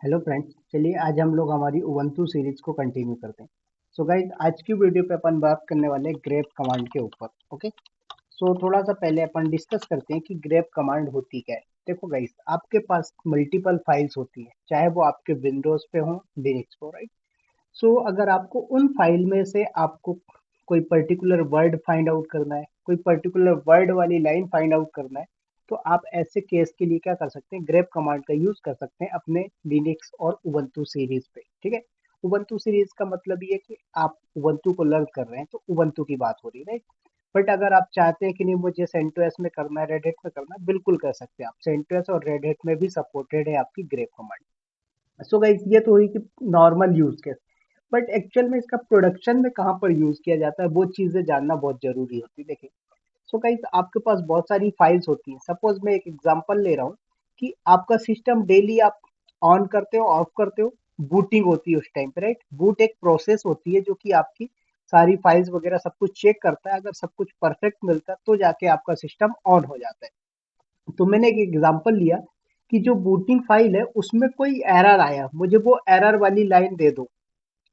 Hello friends, चलिए आज हम लोग हमारी उबंटू सीरीज को कंटिन्यू करते हैं। सो गाइज, आज की वीडियो पे अपन बात करने वाले हैं ग्रेप कमांड के ऊपर। ओके, सो थोड़ा सा पहले अपन डिस्कस करते हैं कि ग्रेप कमांड होती क्या है। देखो गाइज, आपके पास मल्टीपल फाइल्स होती है, चाहे वो आपके विंडोज पे हो, लिनक्स पे, राइट। सो अगर आपको उन फाइल में से आपको कोई पर्टिकुलर वर्ड फाइंड आउट करना है, कोई पर्टिकुलर वर्ड वाली लाइन फाइंड आउट करना है, तो आप ऐसे केस के लिए क्या कर सकते हैं, ग्रेप कमांड का यूज कर सकते हैं अपने लिनक्स और उबंटू सीरीज पे। ठीक है, उबंटू सीरीज का मतलब ये है कि आप उबंटू को लर्न कर रहे हैं तो उबंटू की बात हो रही है, राइट। बट अगर आप चाहते हैं कि नहीं मुझे सेंटोस में करना है, रेड हैट में करना है, बिल्कुल कर सकते हैं आप। सेंटोस और रेड हैट में भी सपोर्टेड है आपकी ग्रेप कमांड। सो गाइस, ये तो हुई कि normal use case. But actual में इसका प्रोडक्शन में कहाँ पर यूज किया जाता है, वो चीजें जानना बहुत जरूरी होती है। देखिए, सो गाइस, आपके पास बहुत सारी फाइल्स होती हैं। सपोज मैं एक एग्जांपल ले रहा हूँ कि आपका सिस्टम डेली आप ऑन करते हो, ऑफ करते हो, बूटिंग होती है उस टाइम पे, राइट। बूट एक प्रोसेस होती है जो कि आपकी सारी फाइल्स वगैरह सब कुछ चेक करता है। अगर सब कुछ परफेक्ट मिलता है तो जाके आपका सिस्टम ऑन हो जाता है। तो मैंने एक एग्जांपल लिया कि जो बूटिंग फाइल है उसमें कोई एरर आया, मुझे वो एरर वाली लाइन दे दो,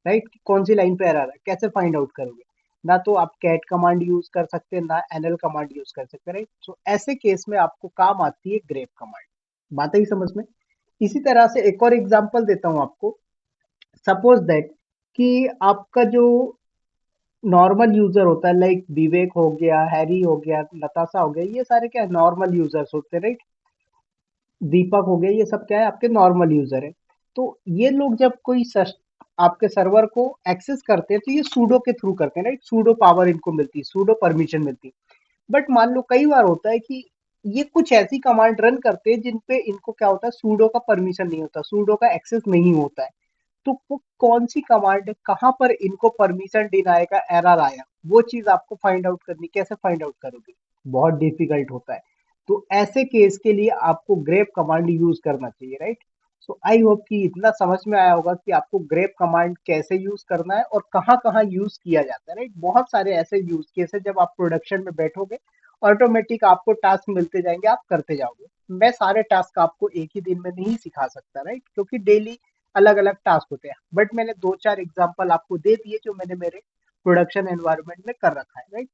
राइट। कौन सी लाइन पे एरर है, कैसे फाइंड आउट करोगे? ना तो आप कैट कमांड यूज कर सकते हैं, ना एनएल कमांड यूज कर सकते, राइट। सो ऐसे केस में आपको काम आती है ग्रेप कमांड। बात आई समझ में? इसी तरह से एक और एग्जांपल देता हूं आपको। सपोज दैट कि आपका जो नॉर्मल यूजर होता है, लाइक विवेक हो गया, हैरी हो गया, नताशा हो गया, ये सारे क्या नॉर्मल यूजर्स होते हैं, राइट। दीपक हो गए, ये सब क्या है, आपके नॉर्मल यूजर है। तो ये लोग जब कोई आपके सर्वर को एक्सेस करते हैं तो ये सूडो के थ्रू करते हैं, राइट। सूडो पावर इनको मिलती है, सूडो परमिशन मिलती है। बट मान लो कई बार होता है कि ये कुछ ऐसी कमांड रन करते हैं जिन पे इनको क्या होता है, सूडो का परमिशन नहीं होता, सूडो का एक्सेस नहीं होता है। तो वो कौन सी कमांड है, कहां पर इनको परमिशन डिनाई का एरर आया, वो चीज आपको फाइंड आउट करनी। कैसे फाइंड आउट करोगे? बहुत डिफिकल्ट होता है। तो ऐसे केस के लिए आपको ग्रेप कमांड यूज करना चाहिए, राइट। सो आई होप कि इतना समझ में आया होगा कि आपको ग्रेप कमांड कैसे यूज करना है और कहाँ कहाँ यूज किया जाता है, राइट। बहुत सारे ऐसे यूज केस है, जब आप प्रोडक्शन में बैठोगे ऑटोमेटिक आपको टास्क मिलते जाएंगे, आप करते जाओगे। मैं सारे टास्क आपको एक ही दिन में नहीं सिखा सकता, राइट, क्योंकि डेली अलग अलग टास्क होते हैं। बट मैंने दो चार एग्जाम्पल आपको दे दिए जो मैंने मेरे प्रोडक्शन एनवायरनमेंट में कर रखा है, राइट।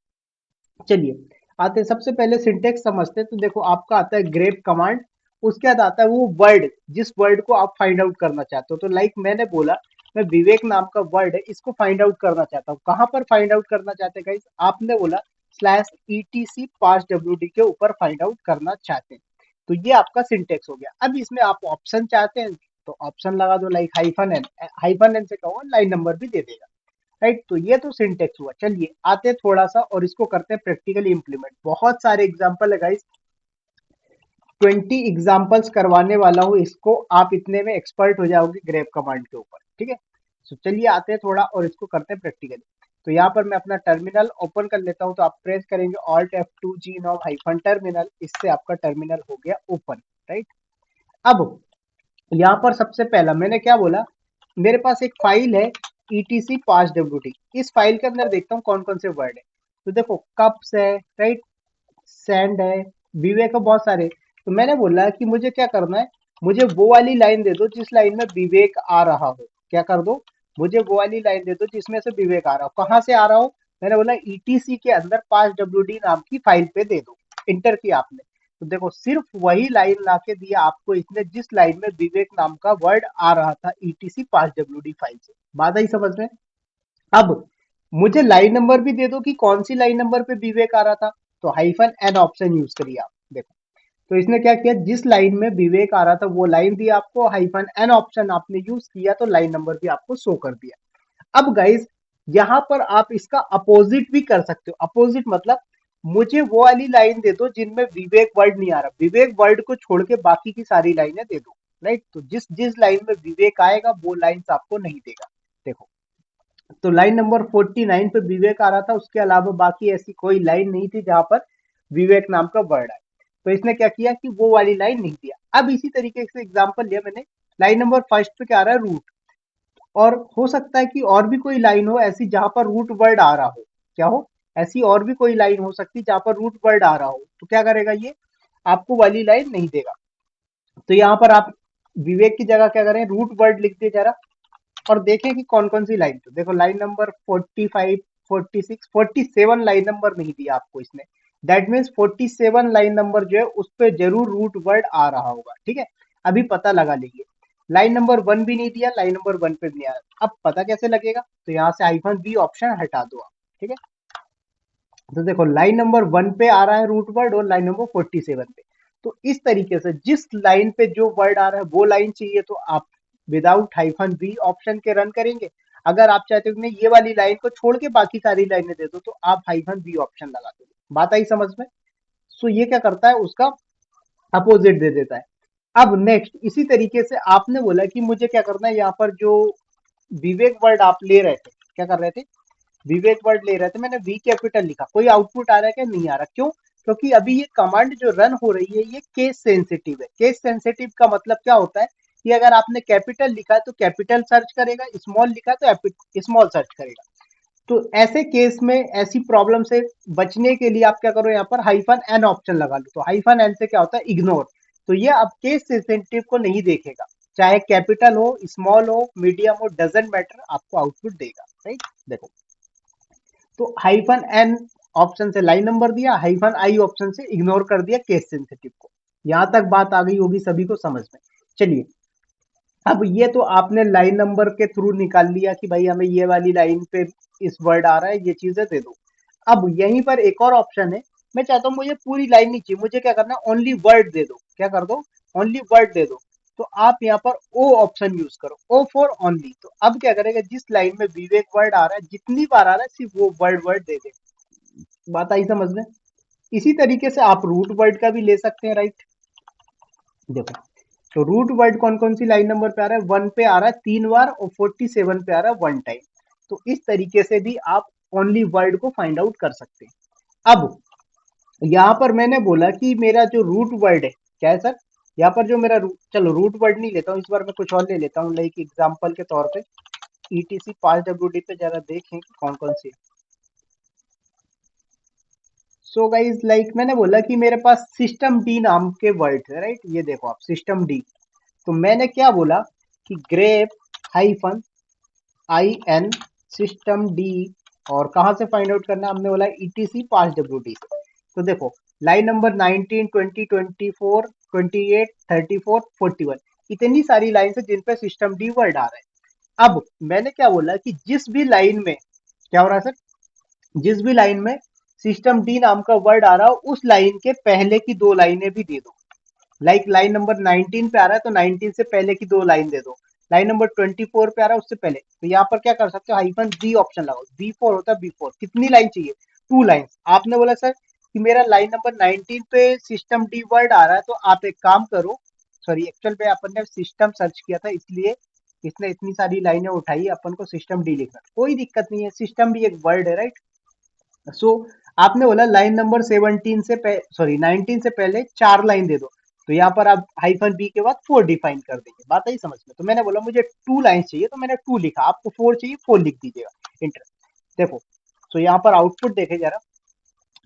चलिए, आते हैं सबसे पहले सिंटेक्स समझते हैं। तो देखो, आपका आता है ग्रेप कमांड, उसके बाद आता है वो वर्ड जिस वर्ड को आप फाइंड आउट करना चाहते हो। तो लाइक मैंने बोला, मैं विवेक नाम का वर्ड है इसको फाइंड आउट करना चाहता हूँ। कहां पर फाइंड आउट करना चाहते हैं गाइस? आपने बोला स्लैश ईटीसी पास डब्ल्यूडी के ऊपर फाइंड आउट करना चाहते हैं। तो ये आपका सिंटेक्स हो गया। अब इसमें आप ऑप्शन चाहते हैं तो ऑप्शन लगा दो, like hyphen n. Hyphen n से क्या होगा, लाइन नंबर भी दे देगा, राइट। तो ये तो सिंटेक्स हुआ। चलिए आते हैं थोड़ा सा और इसको करते हैं प्रैक्टिकली इंप्लीमेंट। बहुत सारे एग्जांपल है गाइस, 20 एग्जांपल्स करवाने वाला हूँ इसको, आप इतने में एक्सपर्ट हो जाओगे ग्रेप कमांड के ऊपर, ठीक है। तो चलिए आते हैं थोड़ा और इसको करते हैं प्रैक्टिकली। तो यहाँ पर मैं अपना टर्मिनल ओपन कर लेता हूँ। तो आप प्रेस करेंगे ऑल्ट F2 जी नॉम हाइफन टर्मिनल, इससे आपका टर्मिनल हो गया ओपन, राइट। अब यहाँ पर सबसे पहला मैंने क्या बोला, मेरे पास एक फाइल है ईटीसी पास डब्ल्यू। इस फाइल के अंदर देखता हूँ कौन कौन से वर्ड है। तो देखो, कप्स है, राइट, सैंड है, विवेक है, बहुत सारे। तो मैंने बोला कि मुझे क्या करना है, मुझे वो वाली लाइन दे दो जिस लाइन में विवेक आ रहा हो। क्या कर दो, मुझे वो वाली लाइन दे दो जिसमें से विवेक आ रहा हो। कहाँ से आ रहा हो? मैंने बोला ईटीसी के अंदर पास डब्ल्यू नाम की फाइल पे दे दो। इंटर किया आपने, तो देखो सिर्फ वही लाइन लाके दिया आपको इसने जिस लाइन में विवेक नाम का वर्ड आ रहा था ईटीसी पास डब्ल्यू फाइल से। बात आई समझ में? अब मुझे लाइन नंबर भी दे दो कि कौन सी लाइन नंबर पे विवेक आ रहा था। तो हाइफन एन ऑप्शन यूज करिए आप। देखो, तो इसने क्या किया, जिस लाइन में विवेक आ रहा था वो लाइन दिया आपको, हाइफन एन ऑप्शन आपने यूज किया तो लाइन नंबर भी आपको शो कर दिया। अब गाइस, यहां पर आप इसका अपोजिट भी कर सकते हो। अपोजिट मतलब मुझे वो वाली लाइन दे दो जिनमें विवेक वर्ड नहीं आ रहा, विवेक वर्ड को छोड़ के बाकी की सारी लाइनें दे दो, राइट। तो जिस जिस लाइन में विवेक आएगा वो लाइन्स आपको नहीं देगा। देखो, तो लाइन नंबर 49 पे विवेक आ रहा था, उसके अलावा बाकी ऐसी कोई लाइन नहीं थी जहां पर विवेक नाम का वर्ड आए। तो इसने क्या किया कि वो वाली लाइन नहीं दिया। अब इसी तरीके से एग्जांपल लिया मैंने, लाइन नंबर फर्स्ट पे क्या आ रहा है, रूट। और हो सकता है कि और भी कोई लाइन हो ऐसी जहां पर रूट वर्ड आ रहा हो। क्या हो? ऐसी और भी कोई लाइन हो सकती जहां पर रूट वर्ड आ रहा हो। तो क्या करेगा ये, आपको वाली लाइन नहीं देगा। तो यहाँ पर आप विवेक की जगह क्या करें, रूट वर्ड लिख दिए जरा, और देखें कि कौन कौन सी लाइन। तो देखो लाइन नंबर 45, 46, 47 लाइन नंबर नहीं दिया आपको इसने। दैट मीन्स 47 लाइन नंबर जो है उस पे जरूर रूट वर्ड आ रहा होगा। ठीक है, अभी पता लगा लीजिए। लाइन नंबर 1 भी नहीं दिया, लाइन नंबर 1 पे भी नहीं आया। अब पता कैसे लगेगा, तो यहाँ से हाइफन बी ऑप्शन हटा दो आप। ठीक है, तो देखो लाइन नंबर 1 पे आ रहा है रूट वर्ड और लाइन नंबर 47 पे। तो इस तरीके से जिस लाइन पे जो वर्ड आ रहा है वो लाइन चाहिए तो आप विदाउट हाइफन बी ऑप्शन के रन करेंगे। अगर आप चाहते हो कि नहीं ये वाली लाइन को छोड़ के बाकी सारी लाइनें दे दो, तो आप हाइफन बी ऑप्शन लगा दो। बात आई समझ में। सो ये क्या करता है, उसका अपोजिट दे देता है। अब नेक्स्ट इसी तरीके से आपने बोला कि मुझे क्या करना है, यहाँ पर जो विवेक वर्ड आप ले रहे थे, क्या कर रहे थे, विवेक वर्ड ले रहे थे, मैंने वी कैपिटल लिखा, कोई आउटपुट आ रहा है क्या, नहीं आ रहा। क्यों, क्योंकि अभी ये कमांड जो रन हो रही है ये केस सेंसिटिव है। केस सेंसिटिव का मतलब क्या होता है कि अगर आपने कैपिटल लिखा है तो कैपिटल सर्च करेगा, स्मॉल लिखा है तो स्मॉल सर्च करेगा। तो ऐसे केस में, ऐसी प्रॉब्लम से बचने के लिए आप क्या करो, यहाँ पर हाइफन एन ऑप्शन लगा लो। तो हाइफन एन से क्या होता है, इग्नोर। तो ये अब केस सेंसिटिव को नहीं देखेगा, चाहे कैपिटल हो, स्मॉल हो, मीडियम हो, डजेंट मैटर, आपको आउटपुट देगा। राइट, देखो, तो हाइफन एन ऑप्शन से लाइन नंबर दिया, हाइफन आई ऑप्शन से इग्नोर कर दिया केस सेंसिटिव को। यहां तक बात आ गई होगी सभी को समझ में। चलिए, अब ये तो आपने लाइन नंबर के थ्रू निकाल लिया कि भाई हमें ये वाली लाइन पे इस वर्ड आ रहा है, ये चीजें दे दो। अब यहीं पर एक और ऑप्शन है, मैं चाहता हूँ मुझे पूरी लाइन नहीं चाहिए, मुझे क्या करना है, ओनली वर्ड दे दो। क्या कर दो, ओनली वर्ड दे दो। तो आप यहाँ पर ओ ऑप्शन यूज करो, ओ फॉर ओनली। तो अब क्या करेगा, जिस लाइन में विवेक वर्ड आ रहा है, जितनी बार आ रहा है सिर्फ वो वर्ड वर्ड दे दे। बात आई समझ में। इसी तरीके से आप रूट वर्ड का भी ले सकते हैं। राइट, देखो, तो रूट वर्ड कौन कौन सी लाइन नंबर पे आ रहा है, 1 पे आ रहा है 3 बार और 47 पे आ रहा है 1 टाइम। तो इस तरीके से भी आप ओनली वर्ड को फाइंड आउट कर सकते हैं। अब यहाँ पर मैंने बोला कि मेरा जो रूट वर्ड है, क्या है सर, यहाँ पर जो मेरा चलो रूट वर्ड नहीं लेता हूँ इस बार, मैं कुछ और ले लेता हूँ, लाइक एग्जाम्पल के तौर पे ईटीसी 5WD पे जरा देखें कि कौन कौन सी। सो गाइज, लाइक मैंने बोला कि मेरे पास सिस्टम डी नाम के वर्ड है। राइट, ये देखो आप, सिस्टम डी। तो मैंने क्या बोला कि grep hyphen i n system d, और कहाँ से फाइंड आउट करना है, हमने बोला ईटीसी 5WD से। तो देखो लाइन नंबर 19, 20, 24, 28, 34, 41, इतनी सारी लाइन है जिन पे सिस्टम डी वर्ड आ रहा है। अब मैंने क्या बोला कि जिस भी लाइन में, क्या हो रहा है सर, जिस भी लाइन में सिस्टम डी नाम का वर्ड आ रहा हो उस लाइन के पहले की दो लाइनें भी दे दो। लाइक लाइन नंबर 19 पे आ रहा है तो 19 से पहले की दो लाइन दे दो। लाइन नंबर 24 पे आ रहा है उससे पहले, तो यहाँ पर क्या कर सकते हो, हाइफन बी ऑप्शन लगाओ। बी4 होता है, बी4 कितनी लाइन चाहिए, 2 लाइन्स। आपने बोला सर कि मेरा लाइन नंबर 19 पे सिस्टम डी वर्ड आ रहा है, तो आप एक काम करो, सॉरी एक्चुअल पे अपन ने सिस्टम सर्च किया था इसलिए इसने इतनी सारी लाइनें उठाई, अपन को सिस्टम डी लिखना, कोई दिक्कत नहीं है, सिस्टम भी एक वर्ड है। राइट, सो आपने बोला लाइन नंबर 17 से सॉरी 19 से पहले 4 लाइन दे दो। तो यहाँ पर आप हाइफन बी के बाद 4 डिफाइन कर देंगे। बात आई समझ में। तो मैंने बोला मुझे 2 लाइन्स चाहिए तो मैंने 2 लिखा, आपको 4 चाहिए 4 लिख दीजिएगा, इंटर। देखो, तो यहाँ पर आउटपुट देखे जरा,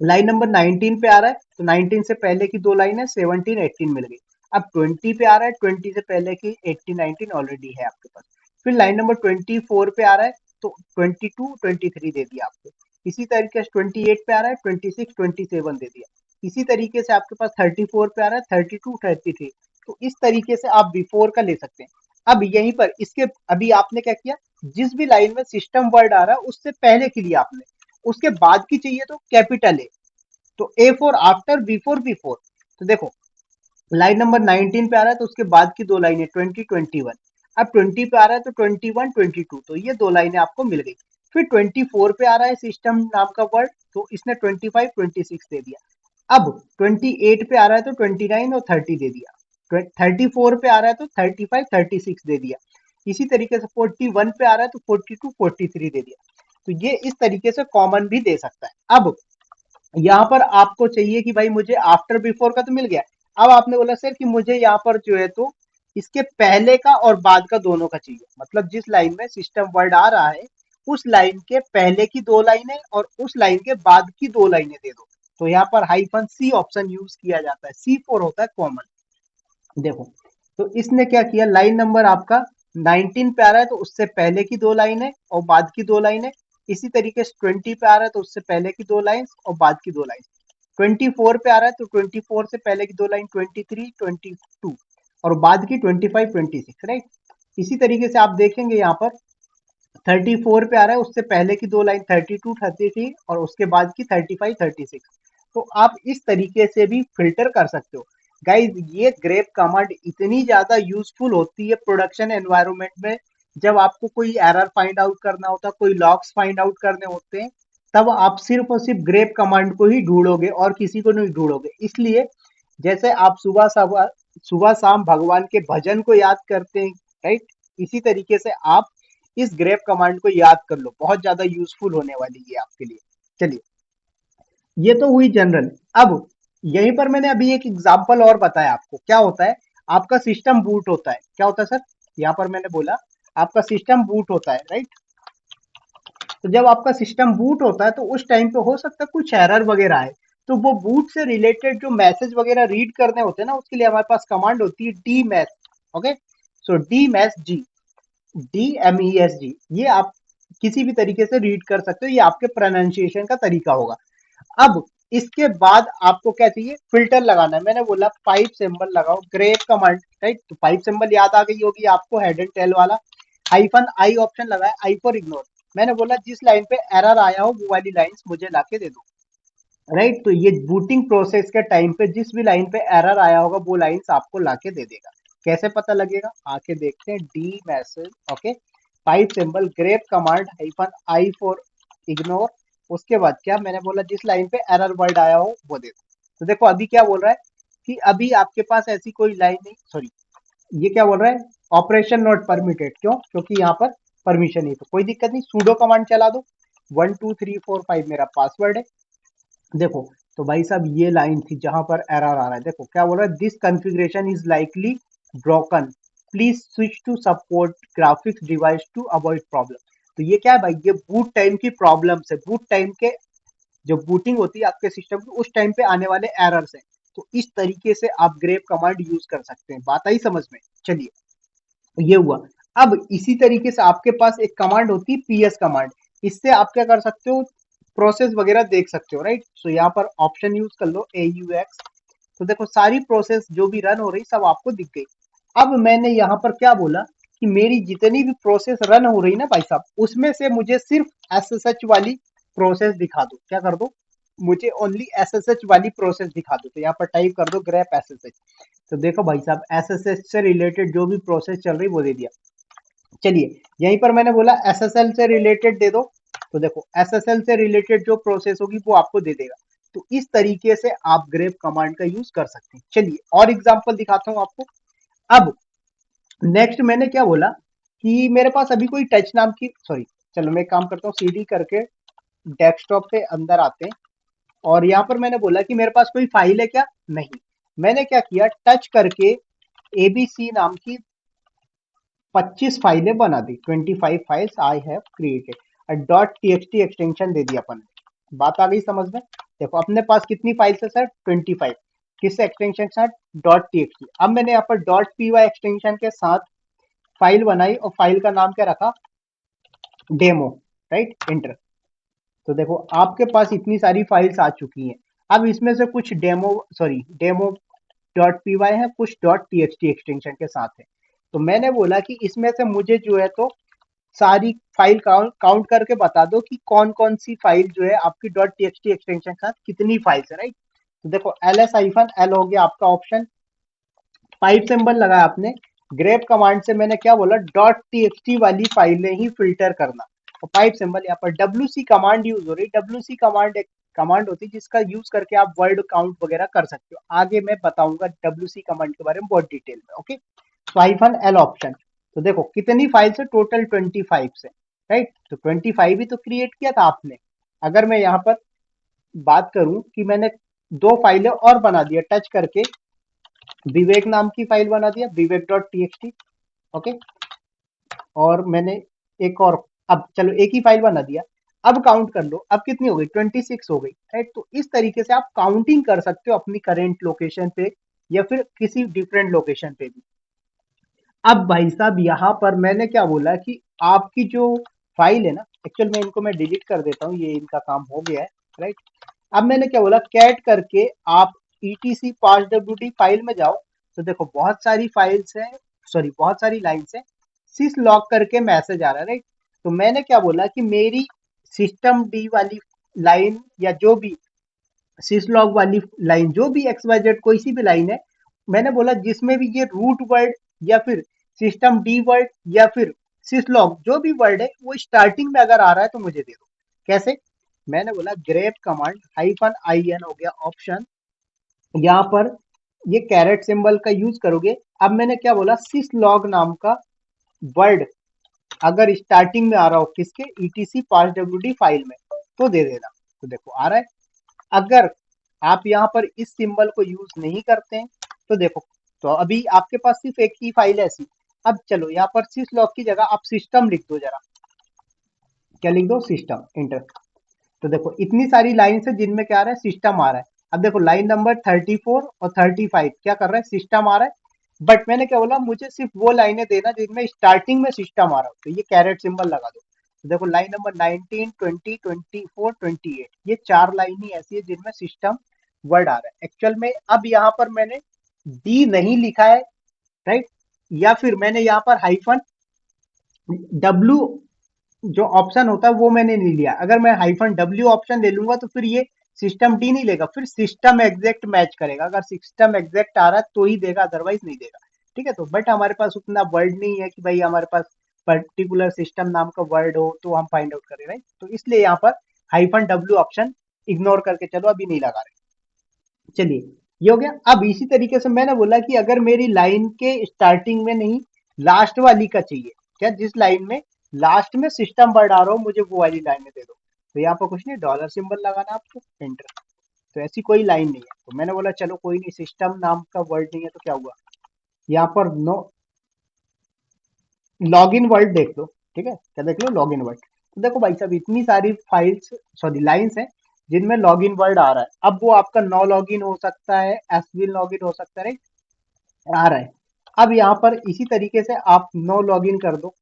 लाइन नंबर 19 पे आ रहा है तो 19 से पहले की दो लाइन है, 17, 18 मिल गई। अब 20 पे आ रहा है, 20 से पहले की 18, 19 ऑलरेडी है आपके पास। फिर लाइन नंबर 24 पे आ रहा है तो 22, 23 दे दिया आपको। इसी तरीके से 28 पे आ रहा है, 26, 27 दे दिया। इसी तरीके से आपके पास 34 पे आ रहा है, 32, 33। तो इस तरीके से आप बिफोर का ले सकते हैं। अब यहीं पर इसके, अभी आपने क्या किया, जिस भी लाइन में सिस्टम वर्ड आ रहा है उससे पहले के लिए आपने, उसके बाद की चाहिए तो कैपिटल ए। तो A for after, B for before. तो देखो लाइन नंबर 19 पे आ रहा है तो उसके बाद की दो लाइनें 20, 21। अब 20 पे आ रहा है तो 21, 22, तो ये दो लाइनें आपको मिल गई। फिर 24 पे आ रहा है सिस्टम नाम का वर्ड, तो इसने 25, 26 दे दिया। अब 28 पे आ रहा है तो 29 और 30 दे दिया। 34 पे आ रहा है तो 35, 36 दे दिया। इसी तरीके से 41 पे आ रहा है तो 42, 43 दे दिया। तो ये इस तरीके से कॉमन भी दे सकता है। अब यहाँ पर आपको चाहिए कि भाई मुझे आफ्टर बिफोर का तो मिल गया। अब आपने बोला सर कि मुझे यहाँ पर जो है तो इसके पहले का और बाद का दोनों का चाहिए, मतलब जिस लाइन में सिस्टम वर्ड आ रहा है उस लाइन के पहले की दो लाइनें और उस लाइन के बाद की दो लाइनें दे दो। तो यहाँ पर हाइफन सी ऑप्शन यूज किया जाता है, C4 होता है कॉमन। देखो, तो इसने क्या किया, लाइन नंबर आपका 19 पे आ रहा है तो उससे पहले की दो लाइन है और बाद की दो लाइन है। इसी तरीके से 20 पे आ रहा है तो उससे पहले की दो लाइन और बाद की दो लाइन। 24 पे आ रहा है तो 24 से पहले की दो लाइन 23, 22 और बाद की 25, 26, राइट। इसी तरीके से आप देखेंगे यहाँ पर 34 पे आ रहा है, उससे पहले की दो लाइन 32, 33 और उसके बाद की 35, 36। तो आप इस तरीके से भी फिल्टर कर सकते हो। गाइज ये ग्रेप कमांड इतनी ज्यादा यूजफुल होती है प्रोडक्शन एनवायरनमेंट में। जब आपको कोई एरर फाइंड आउट करना होता है, कोई लॉग्स फाइंड आउट करने होते हैं, तब आप सिर्फ और सिर्फ ग्रेप कमांड को ही ढूंढोगे और किसी को नहीं ढूंढोगे। इसलिए जैसे आप सुबह शाम भगवान के भजन को याद करते हैं, राइट, इसी तरीके से आप इस ग्रेप कमांड को याद कर लो, बहुत ज्यादा यूजफुल होने वाली है आपके लिए। चलिए, ये तो हुई जनरल। अब यहीं पर मैंने अभी एक एग्जांपल और बताया आपको। क्या होता है, आपका सिस्टम बूट होता है। क्या होता है सर, यहाँ पर मैंने बोला आपका सिस्टम बूट होता है, राइट। तो जब आपका सिस्टम बूट होता है तो उस टाइम पे हो सकता है कुछ एरर वगैरह आए। तो वो बूट से रिलेटेड जो मैसेज वगैरह रीड करने होते हैं ना, उसके लिए हमारे पास कमांड होती है डी मैस। ओके, सो डी मैस जी, DMESG, ये आप किसी भी तरीके से रीड कर सकते हो, ये आपके प्रोनाउंसिएशन का तरीका होगा। अब इसके बाद आपको क्या चाहिए, फिल्टर लगाना है। मैंने बोला पाइप सिंबल लगाओ, ग्रेप कमांड, राइट। तो पाइप सिंबल याद आ गई होगी आपको, हेड एंड टेल वाला। हाइफन आई ऑप्शन लगाया, आई फॉर इग्नोर। मैंने बोला जिस लाइन पे एरर आया हो वो वाली लाइंस मुझे लाके दे दो, राइट। तो ये बूटिंग प्रोसेस के टाइम पे जिस भी लाइन पे एरर आया होगा वो लाइंस आपको लाके दे देगा। कैसे पता लगेगा, आके देखते हैं। D message, okay, pipe symbol, grep command, hyphen i for ignore. उसके बाद क्या मैंने बोला, जिस लाइन पे एरर वर्ड आया हो वो दे दो। तो देखो अभी क्या बोल रहा है कि अभी आपके पास ऐसी कोई लाइन नहीं, सॉरी, ये क्या बोल रहा है, ऑपरेशन नॉट परमिटेड। क्यों, क्योंकि यहाँ पर परमिशन नहीं। तो कोई दिक्कत नहीं, सूडो कमांड चला दो। 1 2 3 4 5 मेरा पासवर्ड है। देखो, तो भाई साहब ये लाइन थी जहां पर एरर आ रहा है। देखो क्या बोल रहा है, this configuration is likely broken, please switch to support graphics device to avoid problem. तो ये क्या है भाई, ये बूट टाइम की प्रॉब्लम है, बूट टाइम के जो बूटिंग होती है आपके सिस्टम की उस टाइम पे आने वाले एरर्स हैं। तो इस तरीके से आप ग्रेप कमांड यूज कर सकते हैं। बात आई समझ में। चलिए, ये हुआ। अब इसी तरीके से आपके पास एक कमांड होती है पीएस कमांड। इससे आप क्या कर सकते हो, प्रोसेस वगैरह देख सकते हो, राइट। सो यहाँ पर ऑप्शन यूज कर लो AUX। तो देखो सारी प्रोसेस जो भी रन हो रही सब आपको दिख गई। अब मैंने यहाँ पर क्या बोला कि मेरी जितनी भी प्रोसेस रन हो रही ना भाई साहब, उसमें से मुझे सिर्फ SSH वाली प्रोसेस दिखा दो। क्या कर दो, मुझे ओनली SSH वाली प्रोसेस दिखा दो। तो यहाँ पर टाइप कर दो ग्रेप SSH। तो देखो भाई साहब SSH से रिलेटेड जो भी प्रोसेस चल रही वो दे दिया। चलिए, यहीं पर मैंने बोला SSL से रिलेटेड दे दो। तो देखो SSL से रिलेटेड जो प्रोसेस होगी वो आपको दे देगा। तो इस तरीके से आप ग्रेप कमांड का यूज कर सकते हैं। चलिए और एग्जांपल दिखाता हूं आपको। अब नेक्स्ट मैंने क्या बोला कि मेरे पास अभी कोई टच नाम की, सॉरी, चलो मैं एक काम करता हूँ, CD करके डेस्कटॉप पे अंदर आते हैं। और यहाँ पर मैंने बोला कि मेरे पास कोई फाइल है क्या, नहीं। मैंने क्या किया, टच करके ABC नाम की 25 फाइलें बना दी, 25 files I have created. .txt extension दे दिया अपन ने। बात आ गई समझ में। देखो अपने पास कितनी फाइल्स है सर, 25। किस एक्सटेंशन के साथ, .txt। अब मैंने यहाँ पर .py एक्सटेंशन के साथ फाइल बनाई और फाइल का नाम क्या रखा, डेमो, राइट, एंटर। तो देखो आपके पास इतनी सारी फाइल्स आ चुकी हैं। अब इसमें से कुछ डेमो .py है, कुछ .txt एक्सटेंशन के साथ है। तो मैंने बोला कि इसमें से मुझे जो है तो सारी फाइल काउंट करके बता दो कि कौन कौन सी फाइल जो है आपकी .txt एक्सटेंशन के साथ कितनी फाइल्स है, राइट। तो देखो ls-l हो गया आपका ऑप्शन, पाइप सिंबल लगाया आपने। ग्रेप कमांड से मैंने क्या बोला, .txt वाली फाइलें ही फिल्टर करना। और पाइप सिंबल यहाँ पर WC कमांड यूज हो रही। WC कमांड एक कमांड होती है जिसका यूज करके आप वर्ड काउंट वगैरह कर सकते हो। आगे मैं बताऊंगा WC कमांड के बारे में बहुत डिटेल में, ओके। -l option. तो देखो कितनी फाइल्स है, टोटल 25 है, राइट। तो 25 ही तो क्रिएट किया था आपने। अगर मैं यहाँ पर बात करूं कि मैंने दो फाइलें और बना दिया टच करके, विवेक नाम की फाइल बना दिया, विवेक.txt, ओके। और मैंने एक और, अब चलो एक ही फाइल बना दिया। अब काउंट कर लो, अब कितनी हो गई, 26 हो गई, राइट। तो इस तरीके से आप काउंटिंग कर सकते हो अपनी करेंट लोकेशन पे या फिर किसी डिफरेंट लोकेशन पे भी। अब भाई साहब यहाँ पर मैंने क्या बोला कि आपकी जो फाइल है ना, एक्चुअल में इनको मैं डिलीट कर देता हूँ, ये इनका काम हो गया है, राइट। अब मैंने क्या बोला, कैट करके आप etc पास डब्ल्यू फाइल में जाओ। तो देखो बहुत सारी फाइल्स हैं, सॉरी बहुत सारी लाइन्स हैं, सिस लॉग करके मैसेज आ रहा है, राइट। तो मैंने क्या बोला कि मेरी सिस्टम डी वाली लाइन या जो भी सिसलॉग वाली लाइन, जो भी एक्स वाई जेड कोई सी भी लाइन है, मैंने बोला जिसमें भी ये रूट वर्ड या फिर सिस्टम डी वर्ड या फिर सिसलॉग जो भी वर्ड है वो स्टार्टिंग में अगर आ रहा है तो मुझे दे दो। कैसे? मैंने बोला grep command hyphen i n हो गया ऑप्शन, यहाँ पर ये कैरेट सिंबल का यूज करोगे। अब मैंने क्या बोला, सिसलॉग नाम का वर्ड अगर स्टार्टिंग में आ रहा हो किसके, etc पास डब्ल्यू फाइल में, तो दे देना। तो देखो आ रहा है। अगर आप यहाँ पर इस सिंबल को यूज नहीं करते हैं तो देखो, तो अभी आपके पास सिर्फ एक ही फाइल है ऐसी। अब चलो यहाँ पर सिस लॉग की जगह आप सिस्टम लिख दो जरा। क्या लिख दो? System, inter. तो देखो इतनी सारी लाइन है जिनमें क्या आ रहा है, सिस्टम आ रहा है। अब देखो लाइन नंबर 34 और 35 क्या कर रहा है, सिस्टम आ रहा है। बट मैंने क्या बोला, मुझे सिर्फ वो लाइनें देना जिनमें स्टार्टिंग में सिस्टम आ रहा हो, तो ये कैरेट सिंबल लगा दो। तो देखो लाइन नंबर 19, 20, 24, 28, ये चार लाइन ही ऐसी है जिनमें सिस्टम वर्ड आ रहा है एक्चुअल में। अब यहाँ पर मैंने डी नहीं लिखा है, राइट, या फिर मैंने यहाँ पर हाइफन डब्ल्यू जो ऑप्शन होता है वो मैंने नहीं लिया। अगर मैं हाइफन डब्ल्यू ऑप्शन ले लूंगा तो फिर ये सिस्टम डी नहीं लेगा, फिर सिस्टम एग्जैक्ट मैच करेगा। अगर सिस्टम एग्जैक्ट आ रहा है तो ही देगा, अदरवाइज नहीं देगा। ठीक है, तो बट हमारे पास उतना वर्ड नहीं है कि भाई हमारे पास पर्टिकुलर सिस्टम नाम का वर्ड हो तो हम फाइंड आउट करें, राइट। तो इसलिए यहाँ पर हाइफन डब्ल्यू ऑप्शन इग्नोर करके चलो, अभी नहीं लगा रहे। चलिए, ये हो गया। अब इसी तरीके से मैंने बोला कि अगर मेरी लाइन के स्टार्टिंग में नहीं, लास्ट वाली का चाहिए, क्या जिस लाइन में लास्ट में सिस्टम वर्ड आ रहा हो मुझे वो वाली लाइन में दे दो। तो यहाँ पर कुछ नहीं, डॉलर सिंबल लगाना आपको, एंटर। तो ऐसी कोई लाइन नहीं है, तो मैंने बोला चलो कोई नहीं, सिस्टम नाम का वर्ड नहीं है तो क्या हुआ, यहाँ पर नो लॉग इन वर्ड देख लो। ठीक है, क्या देख लो, लॉग इन वर्ड। तो देखो भाई साहब इतनी सारी फाइल्स, सॉरी लाइन्स हैं जिनमें लॉग इन वर्ड आ रहा है। अब वो आपका नो लॉग इन हो सकता है, एस विल लॉग इन हो सकता है, राइट, आ रहा है। अब यहाँ पर इसी तरीके से आप नो लॉग इन कर दो,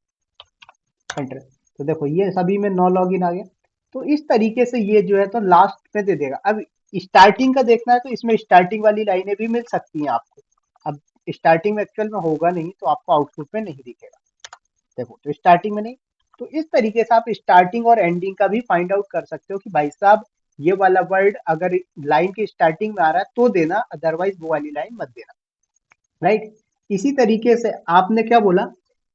एंटर। तो देखो ये सभी में नो लॉग इन आ गया। तो इस तरीके से ये जो है तो लास्ट में दे देगा। अब स्टार्टिंग का देखना है तो इसमें स्टार्टिंग वाली लाइनें भी मिल सकती हैं आपको। अब स्टार्टिंग में एक्चुअल में होगा नहीं तो आपको आउटपुट में नहीं दिखेगा। देखो तो स्टार्टिंग में नहीं, तो इस तरीके से आप स्टार्टिंग और एंडिंग का भी फाइंड आउट कर सकते हो कि भाई साहब ये वाला वर्ड अगर लाइन की स्टार्टिंग में आ रहा है तो देना, अदरवाइज वो वाली लाइन मत देना, राइट। इसी तरीके से आपने क्या बोला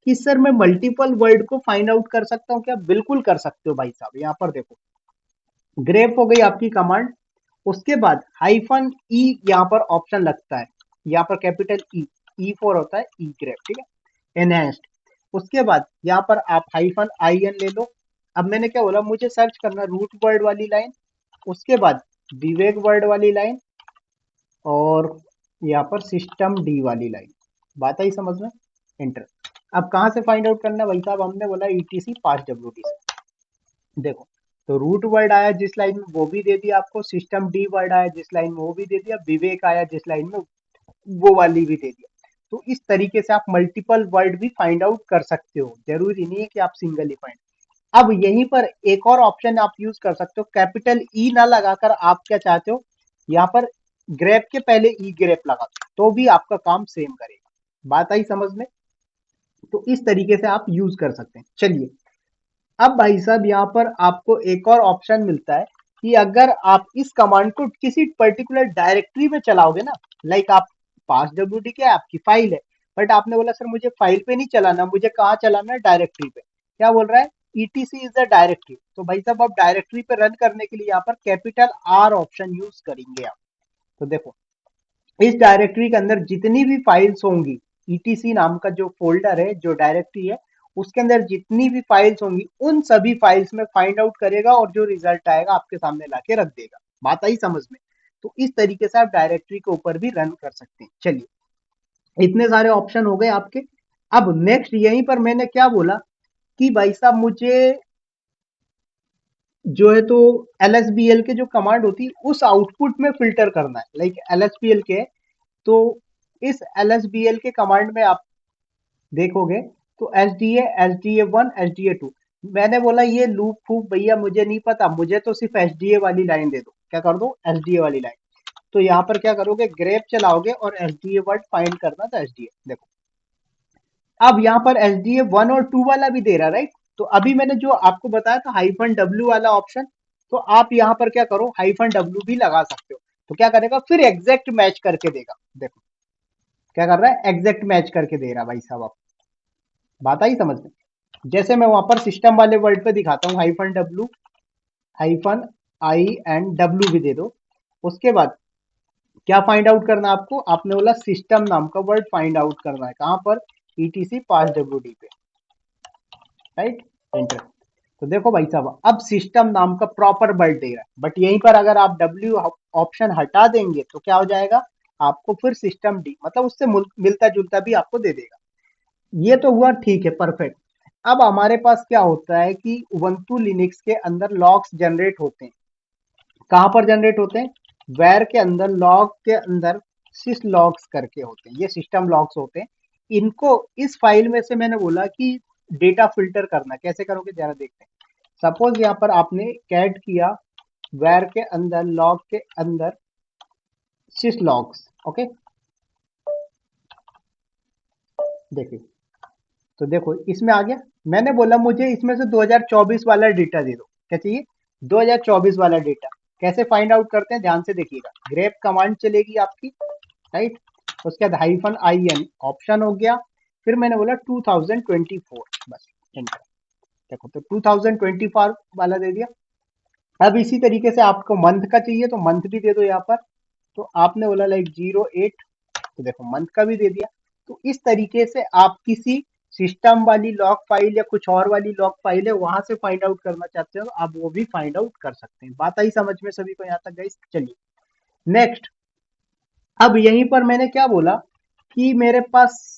कि सर मैं मल्टीपल वर्ड को फाइंड आउट कर सकता हूँ क्या? बिल्कुल कर सकते हो भाई साहब। यहाँ पर देखो ग्रेप हो गई आपकी कमांड, उसके बाद हाइफन ई यहाँ पर ऑप्शन लगता है, यहाँ पर कैपिटल ई फॉर होता है ई ग्रेप, ठीक है, एनहेंस्ड। उसके बाद यहाँ पर आप हाइफन आई एन ले लो। अब मैंने क्या बोला, मुझे सर्च करना रूट वर्ड वाली लाइन, उसके बाद विवेक वर्ड वाली लाइन, और यहाँ पर सिस्टम डी वाली लाइन। बात आई समझ में, एंटर। अब कहाँ से फाइंड आउट करना है भाई साहब, हमने बोला ईटीसी पास डब्ल्यू से। देखो तो रूट वर्ड आया जिस लाइन में वो भी दे दिया आपको, सिस्टम डी वर्ड आया जिस लाइन में वो भी दे दिया, विवेक आया जिस लाइन में वो वाली भी दे दिया। तो इस तरीके से आप मल्टीपल वर्ड भी फाइंड आउट कर सकते हो, जरूरी नहीं है कि आप सिंगल ही फाइंड। अब यहीं पर एक और ऑप्शन आप यूज कर सकते हो, कैपिटल ई ना लगाकर आप क्या चाहते हो, यहाँ पर ग्रेप के पहले ई ग्रेप लगा दो तो भी आपका काम सेम करेगा। बात आई समझ में? तो इस तरीके से आप यूज कर सकते हैं। चलिए, अब भाई साहब यहाँ पर आपको एक और ऑप्शन मिलता है कि अगर आप इस कमांड को किसी पर्टिकुलर डायरेक्टरी में चलाओगे ना, लाइक आप पास डब्ल्यू डी क्या आपकी फाइल है, बट आपने बोला सर मुझे फाइल पे नहीं चलाना, मुझे कहाँ चलाना है, डायरेक्टरी पे। क्या बोल रहा है, etc इज द डायरेक्टरी। तो भाई साहब आप डायरेक्टरी पे रन करने के लिए यहाँ पर कैपिटल आर ऑप्शन यूज करेंगे आप। तो देखो इस डायरेक्टरी के अंदर जितनी भी फाइल्स होंगी, etc नाम का जो फोल्डर है, जो डायरेक्टरी है, उसके अंदर जितनी भी फाइल्स होंगी उन सभी फाइल्स में फाइंड आउट करेगा और जो रिजल्ट आएगा आपके सामने लाके रख देगा। बात आई समझ में? तो इस तरीके से आप डायरेक्टरी के ऊपर भी रन कर सकते हैं। चलिए, इतने सारे ऑप्शन हो गए आपके। अब नेक्स्ट यहीं पर मैंने क्या बोला कि भाई साहब मुझे जो है तो एलएसबीएल के जो कमांड होती है उस आउटपुट में फिल्टर करना है, लाइक एलएसबीएल के। तो इस एलएसबीएल के कमांड में आप देखोगे तो S D A 1 S D A 2। मैंने बोला ये लूप फूप भैया मुझे नहीं पता, मुझे तो सिर्फ एस डी ए वाली लाइन दे दो। क्या कर दो, एस डी ए वाली लाइन। तो यहाँ पर क्या करोगे, ग्रेप चलाओगे और S D a word find करना था, एस डी ए देखो। अब यहाँ पर एस डी ए 1 और 2 वाला भी दे रहा, राइट। तो अभी मैंने जो आपको बताया था हाइफन डब्ल्यू वाला ऑप्शन, तो आप यहाँ पर क्या करो, हाइफन डब्ल्यू भी लगा सकते हो। तो क्या करेगा, फिर एग्जैक्ट मैच करके देगा। देखो क्या कर रहा है, एग्जैक्ट मैच करके दे रहा भाई साहब। आप बात आई समझ में। जैसे मैं वहां पर सिस्टम वाले वर्ड पे दिखाता हूँ, hyphen W, hyphen I and W भी दे दो। उसके बाद क्या फाइंड आउट करना है आपको, आपने बोला सिस्टम नाम का वर्ड फाइंड आउट करना है, कहां पर, ईटीसी पास डब्ल्यूडी पे, राइट, एंटर। तो देखो भाई साहब, अब सिस्टम नाम का प्रॉपर वर्ड दे रहा है, बट यहीं पर अगर आप डब्ल्यू ऑप्शन हटा देंगे तो क्या हो जाएगा, आपको फिर सिस्टम डी मतलब उससे मिलता जुलता भी आपको दे देगा। ये तो हुआ, ठीक है, परफेक्ट। अब हमारे पास क्या होता है कि उबंटू लिनक्स के अंदर लॉग्स जनरेट होते हैं। कहां पर जनरेट होते हैं, वेर के अंदर, लॉग के अंदर सिस लॉग्स करके होते हैं, ये सिस्टम लॉग्स होते हैं। इनको इस फाइल में से मैंने बोला कि डेटा फिल्टर करना, कैसे करोगे जरा देखते हैं। सपोज यहाँ पर आपने कैट किया वेर के अंदर, लॉग के अंदर सिस लॉग्स, ओके। देखिए, तो देखो इसमें आ गया। मैंने बोला मुझे इसमें से 2024 वाला डेटा दे दो, क्या चाहिए, 2024 वाला डेटा। कैसे फाइंड आउट करते हैं, ध्यान से देखिएगा। ग्रेप कमांड चलेगी आपकी, राइट। उसके बाद हाइफन आई एन ऑप्शन हो गया। फिर मैंने बोला 2024, बस एंटर। देखो तो 2024 वाला दे दिया। अब इसी तरीके से आपको मंथ का चाहिए तो मंथ भी दे दो यहाँ पर। तो आपने बोला लाइक 08, तो देखो मंथ का भी दे दिया। तो इस तरीके से आप किसी सिस्टम वाली लॉग फाइल या कुछ और वाली लॉग फाइल है वहां से फाइंड आउट करना चाहते हो तो आप वो भी फाइंड आउट कर सकते हैं। बात आई समझ में सभी को यहाँ तक गाइस, चलिए नेक्स्ट। अब यहीं पर मैंने क्या बोला कि मेरे पास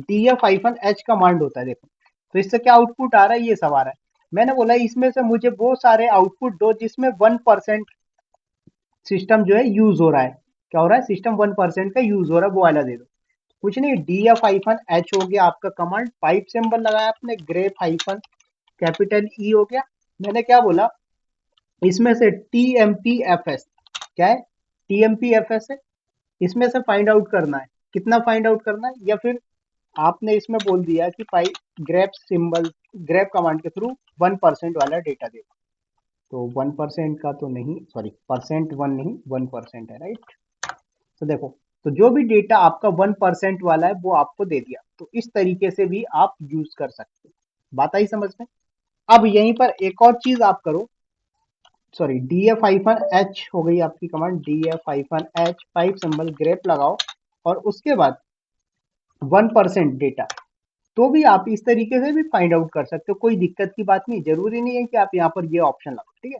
df-h कमांड होता है, देखो। तो इससे क्या आउटपुट आ रहा है, ये सब आ रहा है। मैंने बोला इसमें से मुझे वो सारे आउटपुट दो जिसमें 1% सिस्टम जो है यूज हो रहा है। क्या हो रहा है, सिस्टम 1% का यूज हो रहा है, वो वाला दे दो। कुछ नहीं, df-h हो गया आपका कमांड, पाइप सिंबल लगाया आपने, ग्रेप हाइफन कैपिटल ई हो गया। मैंने क्या बोला, इसमें से tmpfs, क्या है, tmpfs है, इसमें से फाइंड आउट करना है। कितना फाइंड आउट करना है, या फिर आपने इसमें बोल दिया कि पाई ग्रेप सिंबल, ग्रेप कमांड के थ्रू 1% वाला डेटा देगा। तो 1% का तो नहीं, सॉरी, परसेंट 1 नहीं, 1% है, राइट। तो देखो, तो जो भी डेटा आपका 1% वाला है वो आपको दे दिया। तो इस तरीके से भी आप यूज कर सकते हो। बात आई समझ में। अब यहीं पर एक और चीज आप करो, सॉरी, df-h हो गई आपकी command, df-h pipe symbol grep लगाओ और उसके बाद 1% डेटा। तो भी आप इस तरीके से भी फाइंड आउट कर सकते हो, कोई दिक्कत की बात नहीं, जरूरी नहीं है कि आप यहाँ पर ये ऑप्शन लगाओ, ठीक है।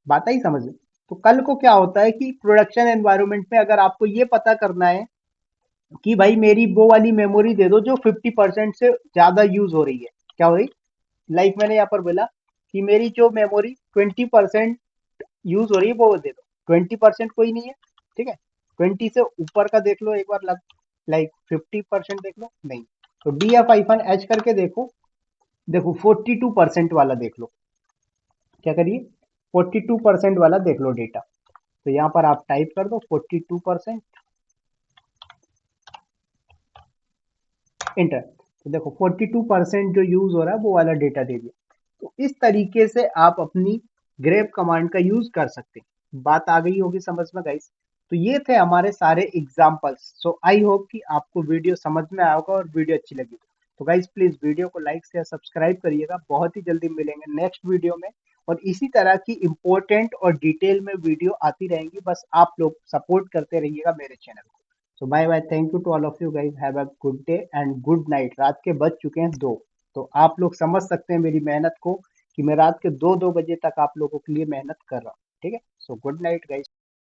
बात आई समझ में। तो कल को क्या होता है कि प्रोडक्शन एनवायरनमेंट में अगर आपको ये पता करना है कि भाई मेरी वो वाली मेमोरी दे दो जो 50% से ज्यादा यूज हो रही है, क्या हो रही, लाइक मैंने यहाँ पर बोला कि मेरी जो मेमोरी 20% यूज हो रही है वो दे दो। 20% कोई नहीं है, ठीक है। 20 से ऊपर का देख लो एक बार, लाइक 50% देख लो, नहीं। तो df-h करके देखो, देखो 42% वाला देख लो। क्या करिए, 42% वाला देख लो डेटा। तो यहाँ पर आप टाइप कर दो 42%, इंटर। तो देखो 42% जो यूज हो रहा है वो वाला डेटा दे दिया। तो इस तरीके से आप अपनी ग्रेप कमांड का यूज कर सकते हैं। बात आ गई होगी समझ में गाइस। तो ये थे हमारे सारे एग्जांपल्स। सो आई होप कि आपको वीडियो समझ में आया होगा और वीडियो अच्छी लगी। तो गाइस प्लीज वीडियो को लाइक शेयर सब्सक्राइब करिएगा। बहुत ही जल्दी मिलेंगे नेक्स्ट वीडियो में और इसी तरह की इंपॉर्टेंट और डिटेल में वीडियो आती रहेंगी। बस आप लोग सपोर्ट करते रहिएगा मेरे चैनल को। So bye bye, thank you to all of you guys, have a good day and good night. रात के बज चुके हैं 2, तो आप लोग समझ सकते हैं मेरी मेहनत को कि मैं रात के 2-2 बजे तक आप लोगों के लिए मेहनत कर रहा हूँ, ठीक है। So good night guys.